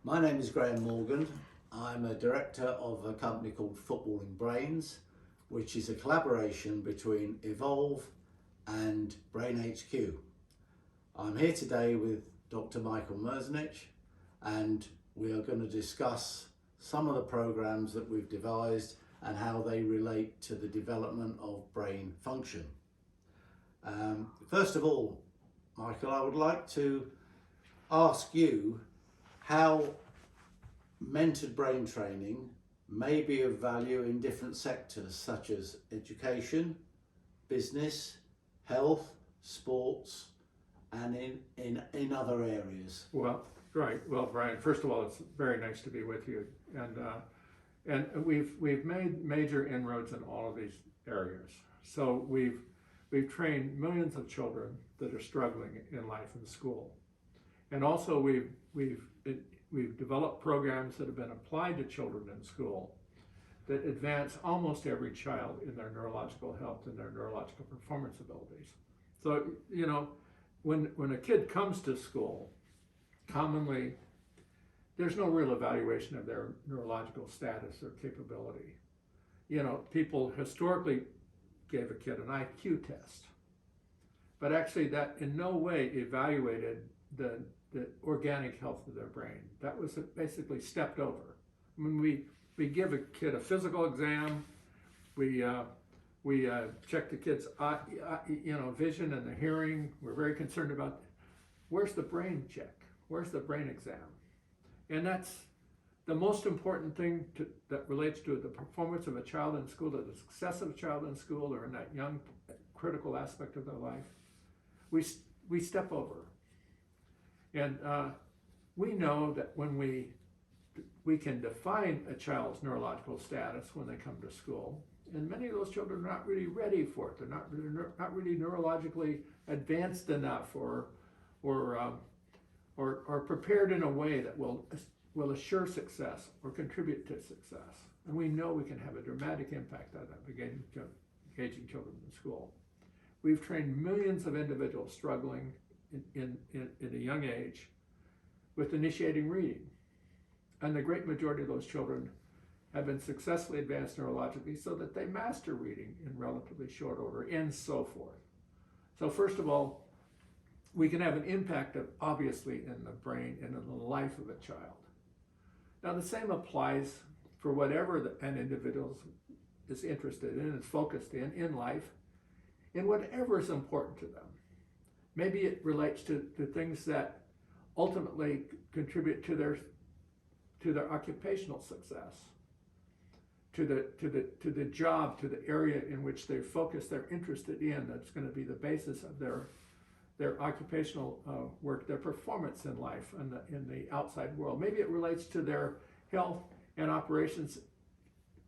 My name is Graham Morgan. I'm a director of a company called Footballing Brains, which is a collaboration between Evolve and Brain HQ. I'm here today with Dr Michael Merzenich, and we are going to discuss some of the programs that we've devised and how they relate to the development of brain function. First of all, Michael, I would like to ask you how mentored brain training may be of value in different sectors such as education, business, health, sports, and in other areas. Well, right. Well, Brian, first of all, it's very nice to be with you, and we've made major inroads in all of these areas. So we've trained millions of children that are struggling in life and school, and also we've developed programs that have been applied to children in school that advance almost every child in their neurological health and their neurological performance abilities. So, you know, when a kid comes to school, commonly there's no real evaluation of their neurological status or capability. You know, people historically gave a kid an IQ test, but actually that in no way evaluated the organic health of their brain. That was basically stepped over. When we give a kid a physical exam, we check the kid's vision and the hearing. We're very concerned about where's the brain check, where's the brain exam, and that's the most important thing that relates to the performance of a child in school, to the success of a child in school, or in that young critical aspect of their life. We step over. And we know that when we can define a child's neurological status when they come to school, and many of those children are not really ready for it. They're not really neurologically advanced enough or prepared in a way that will assure success or contribute to success. And we know we can have a dramatic impact on that, engaging children in school. We've trained millions of individuals struggling in a young age with initiating reading, and the great majority of those children have been successfully advanced neurologically so that they master reading in relatively short order, and so forth. So first of all, we can have an impact obviously in the brain and in the life of a child. Now the same applies for whatever an individual is interested in, is focused in life, in whatever is important to them. Maybe it relates to things that ultimately contribute to their occupational success, to the job, to the area in which they're focused, they're interested in. That's going to be the basis of their occupational work, their performance in life and in the outside world. Maybe it relates to their health and operations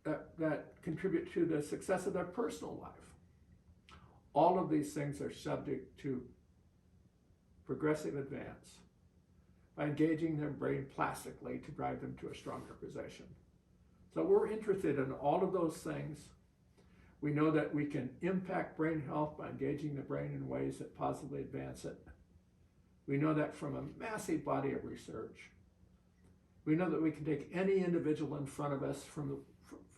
that contribute to the success of their personal life. All of these things are subject to progressive advance by engaging their brain plastically to drive them to a stronger position. So we're interested in all of those things. We know that we can impact brain health by engaging the brain in ways that positively advance it. We know that from a massive body of research. We know that we can take any individual in front of us from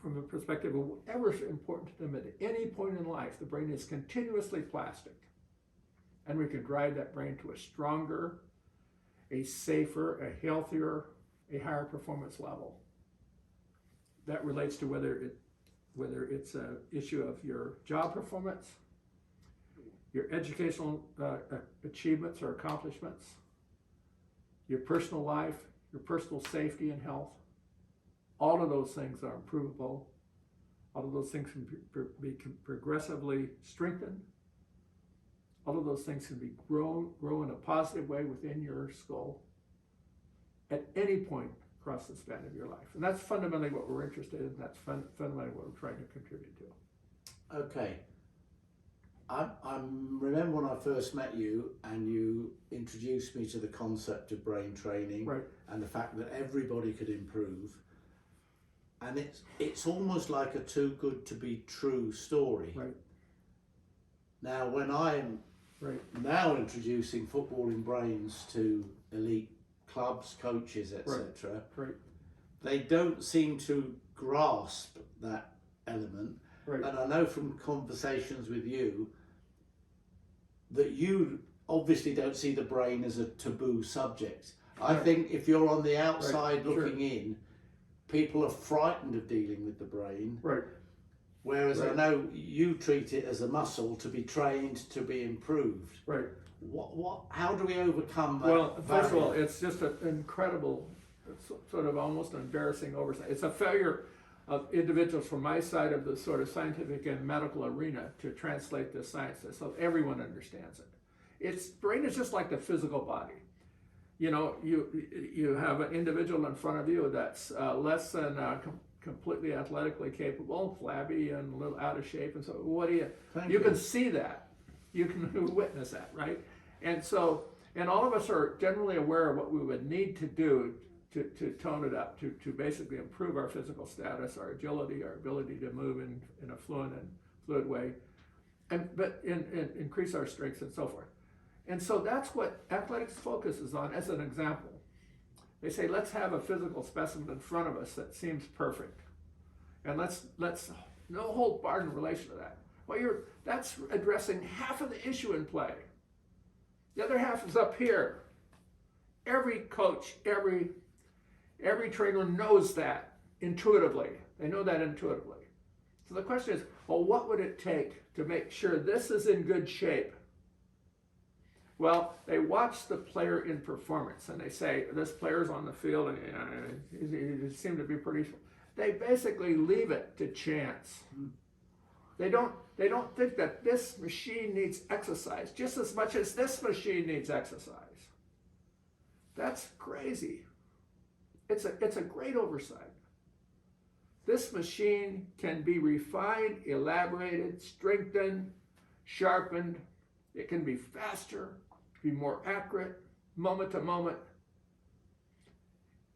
the perspective of whatever is important to them at any point in life. The brain is continuously plastic. And we can drive that brain to a stronger, a safer, a healthier, a higher performance level. That relates to whether it's an issue of your job performance, your educational achievements or accomplishments, your personal life, your personal safety and health. All of those things are improvable. All of those things can be progressively strengthened. All of those things can be grow in a positive way within your skull at any point across the span of your life. And that's fundamentally what we're interested in. That's fundamentally what we're trying to contribute to. Okay. I remember when I first met you and you introduced me to the concept of brain training, right, and the fact that everybody could improve. And it's almost like a too good to be true story. Right. Now, when I'm now introducing Footballing Brains to elite clubs, coaches, etc., Right. they don't seem to grasp that element. Right. And I know from conversations with you that you obviously don't see the brain as a taboo subject. I Right. think if you're on the outside Right. looking in, people are frightened of dealing with the brain. Right. Whereas I Right. know you treat it as a muscle to be trained, to be improved. Right. How do we overcome that? Well, first of all, barrier? it's just an incredible, sort of almost embarrassing oversight. It's a failure of individuals from my side of the sort of scientific and medical arena to translate this science so everyone understands it. Brain is just like the physical body. You know, you have an individual in front of you that's less than completely athletically capable, flabby and a little out of shape, and so what do you can see that, you can witness that, right? And so, and all of us are generally aware of what we would need to do to tone it up, to basically improve our physical status, our agility, our ability to move in a fluid way, but increase our strengths and so forth. And so that's what athletics focuses on as an example. They say, let's have a physical specimen in front of us that seems perfect. And let's no hold barred in relation to that. Well, that's addressing half of the issue in play. The other half is up here. Every coach, every trainer knows that intuitively. They know that intuitively. So the question is, well, what would it take to make sure this is in good shape? Well, they watch the player in performance and they say, this player's on the field and he seemed to be pretty. They basically leave it to chance. They don't think that this machine needs exercise just as much as this machine needs exercise. That's crazy. It's a great oversight. This machine can be refined, elaborated, strengthened, sharpened. It can be faster, be more accurate, moment to moment.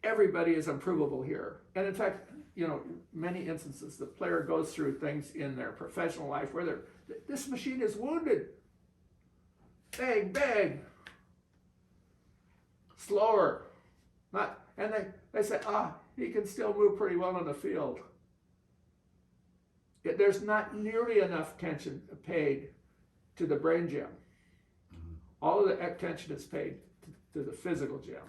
Everybody is improvable here. And in fact, you know, many instances, the player goes through things in their professional life where this machine is wounded. Bang, bang. Slower. And they say, he can still move pretty well on the field. There's not nearly enough attention paid to the brain gym. All of the attention is paid to the physical gym.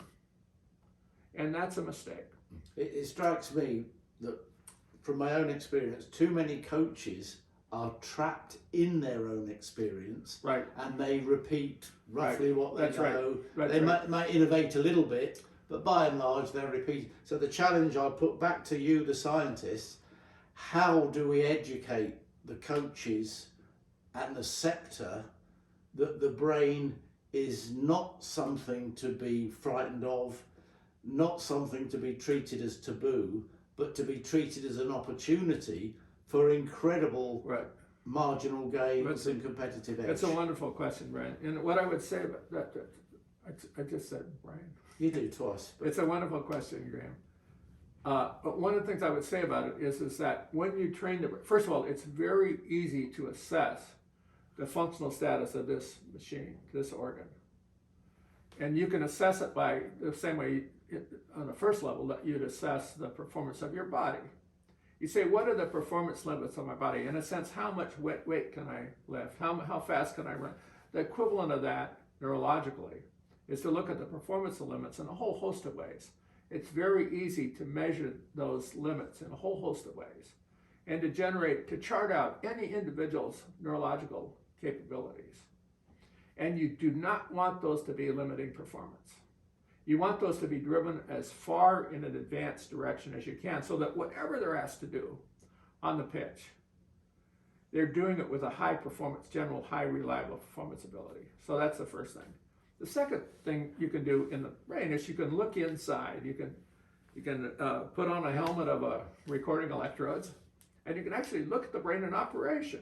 And that's a mistake. It strikes me that from my own experience, too many coaches are trapped in their own experience, right, and they repeat roughly what they That's know. Right. They might innovate a little bit, but by and large they're repeating. So the challenge I put back to you, the scientists, how do we educate the coaches and the sector that the brain is not something to be frightened of, not something to be treated as taboo, but to be treated as an opportunity for incredible marginal gains and competitive edge? It's a wonderful question, Brian. And what I would say about that, I just said, Brian. You do twice. It's a wonderful question, Graham. But one of the things I would say about it is that when you train first of all, it's very easy to assess the functional status of this machine, this organ. And you can assess it by the same way on the first level that you'd assess the performance of your body. You say, what are the performance limits of my body? In a sense, how much weight can I lift? How fast can I run? The equivalent of that neurologically is to look at the performance limits in a whole host of ways. It's very easy to measure those limits in a whole host of ways and to chart out any individual's neurological capabilities. And you do not want those to be limiting performance. You want those to be driven as far in an advanced direction as you can so that whatever they're asked to do on the pitch, they're doing it with a high performance, general high reliable performance ability. So that's the first thing. The second thing you can do in the brain is you can look inside. You can put on a helmet of recording electrodes, and you can actually look at the brain in operation.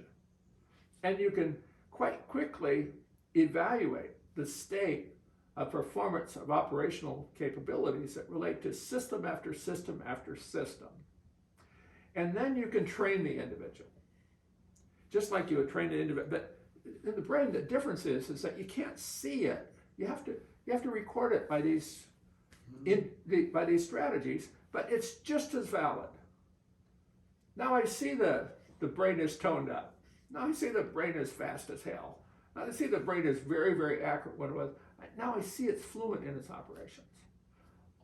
And you can quite quickly evaluate the state of performance of operational capabilities that relate to system after system after system. And then you can train the individual, just like you would train an individual. But in the brain, the difference is that you can't see it. You have to record it by these by these strategies, but it's just as valid. Now I see the brain is toned up. Now I see the brain is fast as hell. Now I see the brain is very, very accurate what it was. Now I see it's fluent in its operations.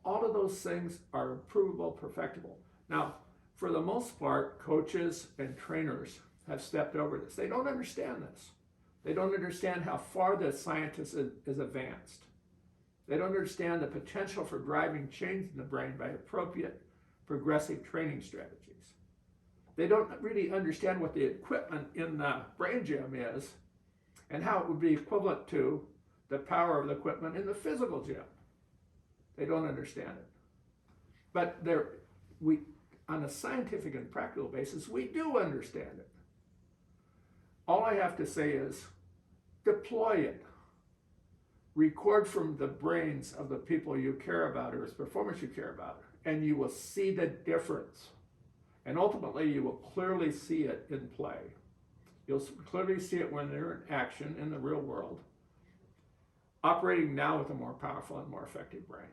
All of those things are improvable, perfectible. Now, for the most part, coaches and trainers have stepped over this. They don't understand this. They don't understand how far the scientist is advanced. They don't understand the potential for driving change in the brain by appropriate progressive training strategies. They don't really understand what the equipment in the brain gym is and how it would be equivalent to the power of the equipment in the physical gym. They don't understand it. But on a scientific and practical basis, we do understand it. All I have to say is deploy it. Record from the brains of the people you care about or its performance you care about, and you will see the difference. And ultimately, you will clearly see it in play. You'll clearly see it when they're in action in the real world, operating now with a more powerful and more effective brain.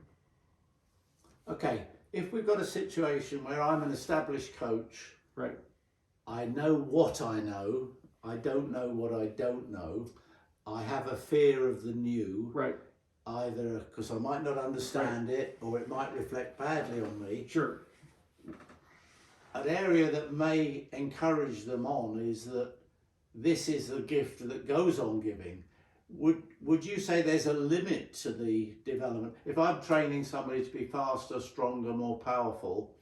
Okay, if we've got a situation where I'm an established coach, right? I know what I know, I don't know what I don't know, I have a fear of the new, right? Either because I might not understand it or it might reflect badly on me. Sure. An area that may encourage them on is that this is the gift that goes on giving. Would you say there's a limit to the development? If I'm training somebody to be faster, stronger, more powerful,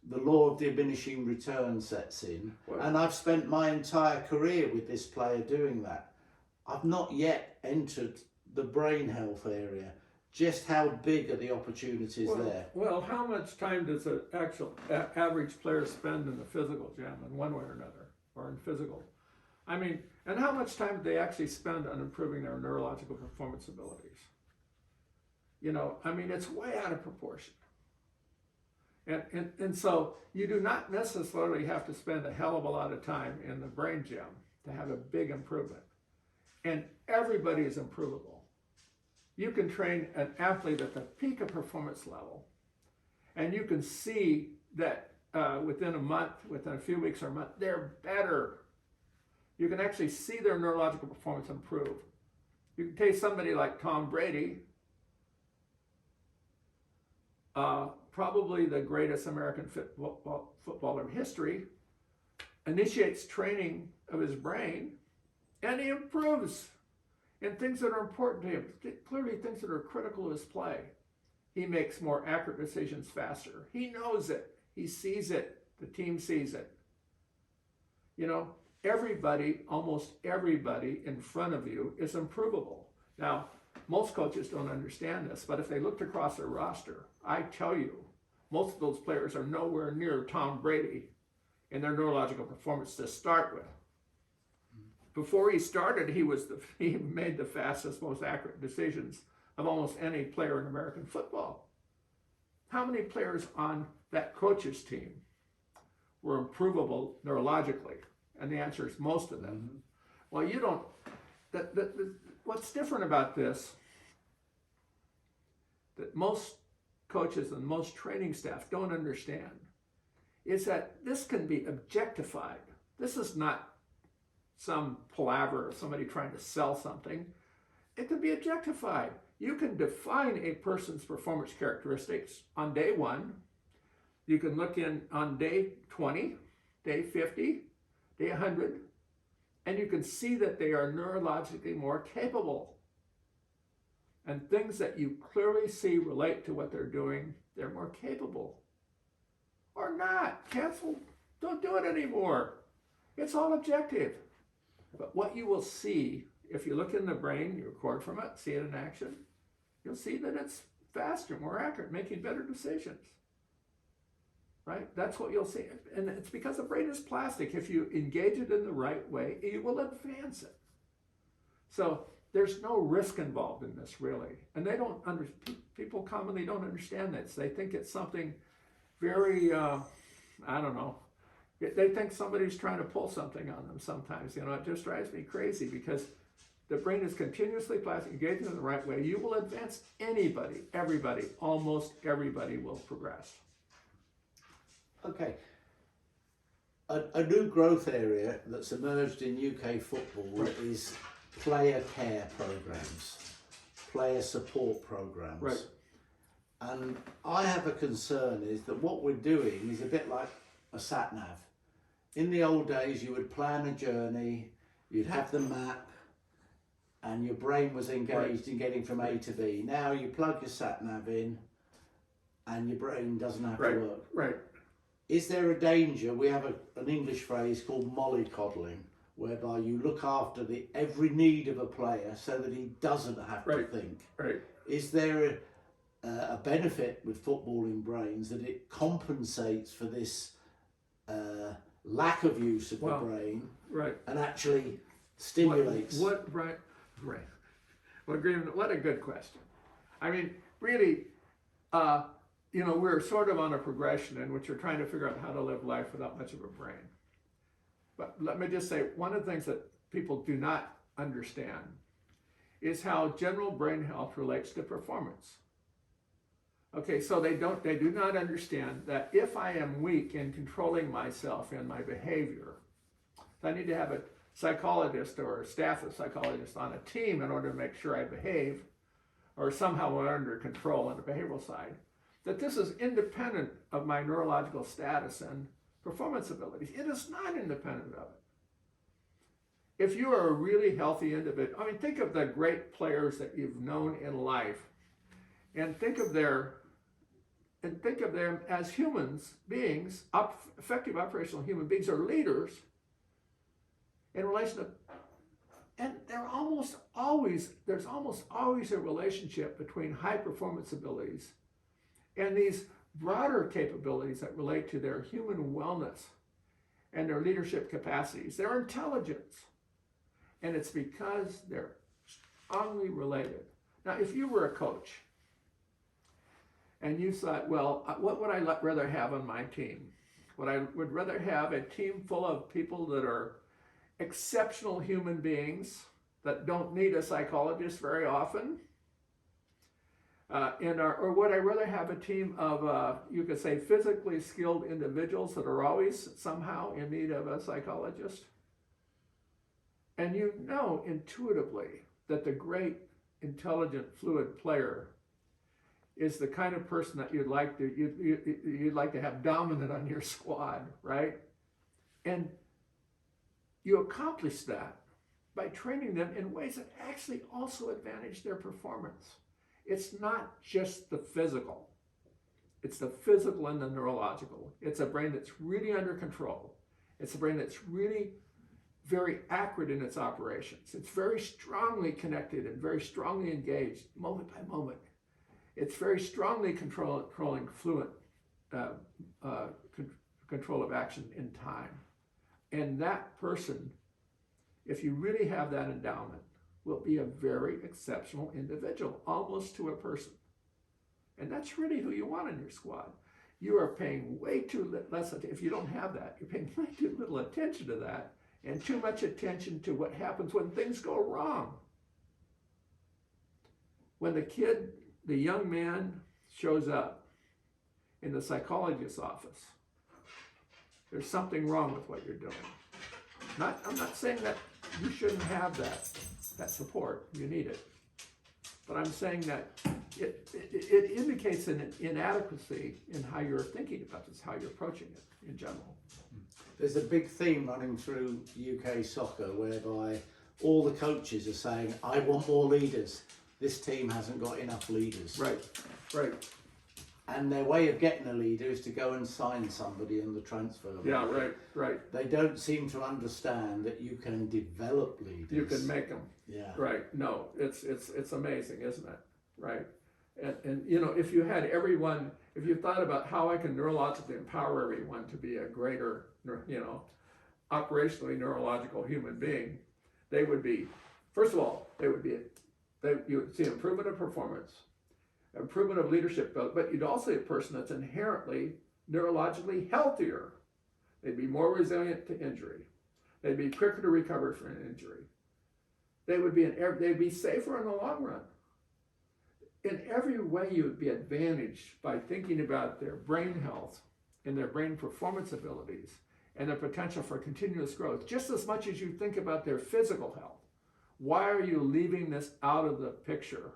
the law of diminishing return sets in. Well, and I've spent my entire career with this player doing that. I've not yet entered the brain health area. Just how big are the opportunities there? Well, how much time does an actual average player spend in the physical gym in one way or another, or in physical? I mean, and how much time do they actually spend on improving their neurological performance abilities? You know, I mean, it's way out of proportion. And so you do not necessarily have to spend a hell of a lot of time in the brain gym to have a big improvement. And everybody is improvable. You can train an athlete at the peak of performance level, and you can see that within a month, within a few weeks or a month, they're better. You can actually see their neurological performance improve. You can take somebody like Tom Brady, probably the greatest American footballer in history, initiates training of his brain, and he improves in things that are important to him, clearly things that are critical to his play. He makes more accurate decisions faster. He knows it. He sees it. The team sees it. You know, everybody, almost everybody in front of you is improvable. Now, most coaches don't understand this, but if they looked across their roster, I tell you, most of those players are nowhere near Tom Brady in their neurological performance to start with. Before he started, he made the fastest, most accurate decisions of almost any player in American football. How many players on that coach's team were improvable neurologically? And the answer is most of them. Mm-hmm. Well, you don't. What's different about this, that most coaches and most training staff don't understand, is that this can be objectified. This is not some palaver or somebody trying to sell something. It can be objectified. You can define a person's performance characteristics on day 1. You can look in on day 20, day 50, day 100, and you can see that they are neurologically more capable. And things that you clearly see relate to what they're doing, they're more capable. Or not. Cancel. Don't do it anymore. It's all objective. But what you will see, if you look in the brain, you record from it, see it in action, you'll see that it's faster, more accurate, making better decisions. Right? That's what you'll see. And it's because the brain is plastic. If you engage it in the right way, you will advance it. So there's no risk involved in this, really. And they don't people commonly don't understand this. They think it's something very, I don't know. They think somebody's trying to pull something on them sometimes. You know, it just drives me crazy because the brain is continuously plastic, engaging in the right way, you will advance anybody, everybody, almost everybody will progress. Okay. A new growth area that's emerged in UK football is player care programs, player support programs. Right. And I have a concern is that what we're doing is a bit like a sat nav. In the old days, you would plan a journey, you'd have the map, and your brain was engaged in getting from A to B. Now you plug your sat nav in, and your brain doesn't have to work. Right. Is there a danger? We have an English phrase called mollycoddling, whereby you look after every need of a player so that he doesn't have to think. Right. Is there a benefit with footballing brains that it compensates for this lack of use of the brain, and actually stimulates? What a good question. I mean, really, we're sort of on a progression in which we're trying to figure out how to live life without much of a brain. But let me just say, one of the things that people do not understand is how general brain health relates to performance. Okay, so they do not understand that if I am weak in controlling myself and my behavior, I need to have a psychologist or a staff of psychologists on a team in order to make sure I behave or somehow are under control on the behavioral side, that this is independent of my neurological status and performance abilities. It is not independent of it. If you are a really healthy individual, I mean, think of the great players that you've known in life, and think of them as humans, beings, effective operational human beings or leaders in relation to, and there's almost always a relationship between high performance abilities and these broader capabilities that relate to their human wellness and their leadership capacities, their intelligence. And it's because they're strongly related. Now, if you were a coach and you thought, well, what would I rather have on my team? I would rather have a team full of people that are exceptional human beings that don't need a psychologist very often, or would I rather have a team of, you could say, physically skilled individuals that are always somehow in need of a psychologist? And you know intuitively that the great, intelligent, fluid player is the kind of person that you'd like to have dominant on your squad, right? And you accomplish that by training them in ways that actually also advantage their performance. It's not just the physical. It's the physical and the neurological. It's a brain that's really under control. It's a brain that's really very accurate in its operations. It's very strongly connected and very strongly engaged moment by moment. It's very strongly controlling fluent control of action in time. And that person, if you really have that endowment, will be a very exceptional individual, almost to a person. And that's really who you want in your squad. You are paying way too less attention. If you don't have that, you're paying way too little attention to that and too much attention to what happens when things go wrong. When the young man shows up in the psychologist's office, there's something wrong with what you're doing. I'm not saying that you shouldn't have that support. You need it. But I'm saying that it indicates an inadequacy in how you're thinking about this, how you're approaching it in general. There's a big theme running through UK soccer whereby all the coaches are saying, I want more leaders. This team hasn't got enough leaders. Right. And their way of getting a leader is to go and sign somebody in the transfer market. Yeah, right. They don't seem to understand that you can develop leaders. You can make them. Yeah. Right. No, it's amazing, isn't it? Right. And if you had everyone, if you thought about how I can neurologically empower everyone to be a greater, operationally neurological human being, they would be, first of all, you would see improvement of performance, improvement of leadership, but you'd also see a person that's inherently neurologically healthier. They'd be more resilient to injury. They'd be quicker to recover from an injury. they'd be safer in the long run. In every way, you would be advantaged by thinking about their brain health and their brain performance abilities and their potential for continuous growth, just as much as you think about their physical health. Why are you leaving this out of the picture?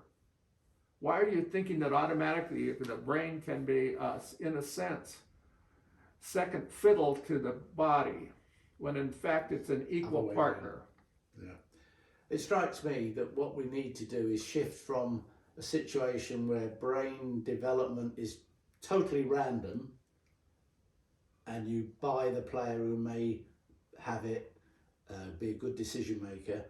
Why are you thinking that automatically the brain can be, in a sense, second fiddle to the body, when in fact it's an equal partner? Yeah. It strikes me that what we need to do is shift from a situation where brain development is totally random and you buy the player who may have it, be a good decision maker,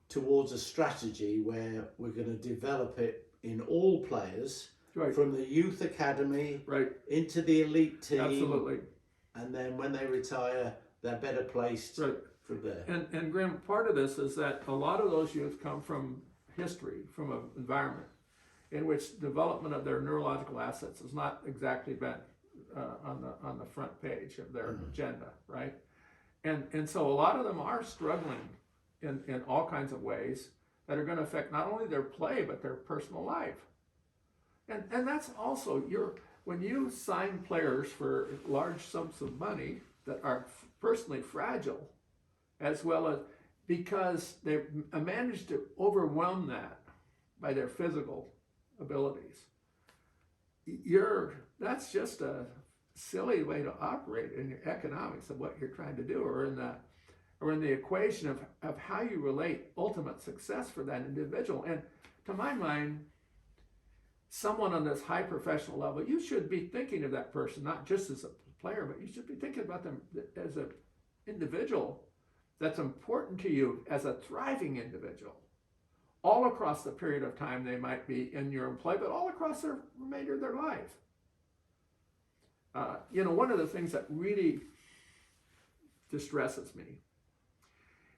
towards a strategy where we're going to develop it in all players, right, from the youth academy, right, into the elite team. Absolutely. And then when they retire, they're better placed, right, from there. And Graham, part of this is that a lot of those youth come from history, from an environment in which development of their neurological assets has not exactly been on the front page of their agenda, right? And so a lot of them are struggling in all kinds of ways that are going to affect not only their play but their personal life. And that's also when you sign players for large sums of money that are personally fragile, as well as because they've managed to overwhelm that by their physical abilities, that's just a silly way to operate in your economics of what you're trying to do, or in the equation of how you relate ultimate success for that individual. And to my mind, someone on this high professional level, you should be thinking of that person not just as a player, but you should be thinking about them as an individual that's important to you, as a thriving individual, all across the period of time they might be in your employ, but all across the remainder of their life. One of the things that really distresses me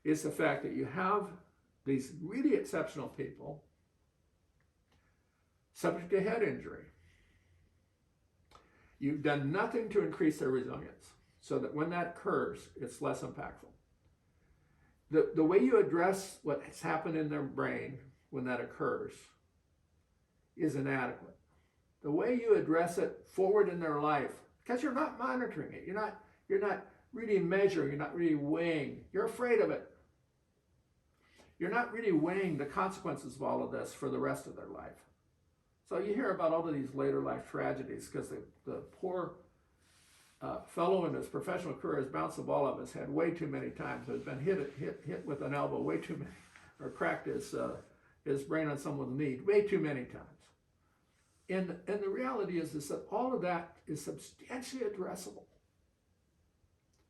is the fact that you have these really exceptional people subject to head injury. You've done nothing to increase their resilience so that when that occurs, it's less impactful. The way you address what has happened in their brain when that occurs is inadequate. The way you address it forward in their life, because you're not monitoring it, you're not really measuring, you're not really weighing, you're afraid of it. You're not really weighing the consequences of all of this for the rest of their life. So you hear about all of these later life tragedies because the poor fellow in his professional career has bounced the ball off his head way too many times, has been hit with an elbow way too many, or cracked his brain on someone's knee way too many times. And the reality is that all of that is substantially addressable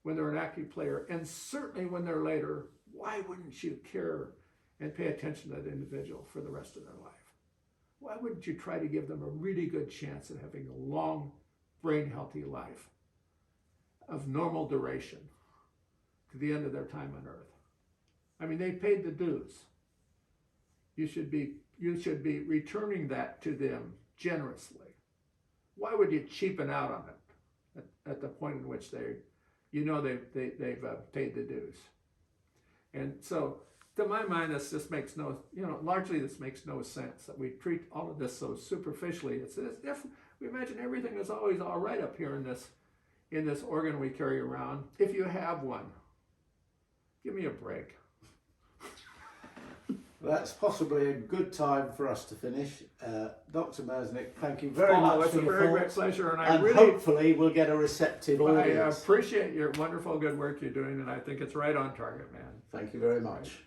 when they're an active player, and certainly when they're later. Why wouldn't you care and pay attention to that individual for the rest of their life? Why wouldn't you try to give them a really good chance at having a long, brain healthy life of normal duration to the end of their time on Earth? I mean, they paid the dues. You should be returning that to them generously. Why would you cheapen out on it at the point in which they've paid the dues? And so, to my mind, this just makes largely this makes no sense that we treat all of this so superficially. It's as if we imagine everything is always all right up here in this organ we carry around. If you have one, give me a break. That's possibly a good time for us to finish. Dr. Merzenich, thank you very much It's for a your very great thoughts. pleasure, And hopefully we'll get a receptive I audience. appreciate your wonderful good work you're doing, and I think it's right on target, man. Thank you very much.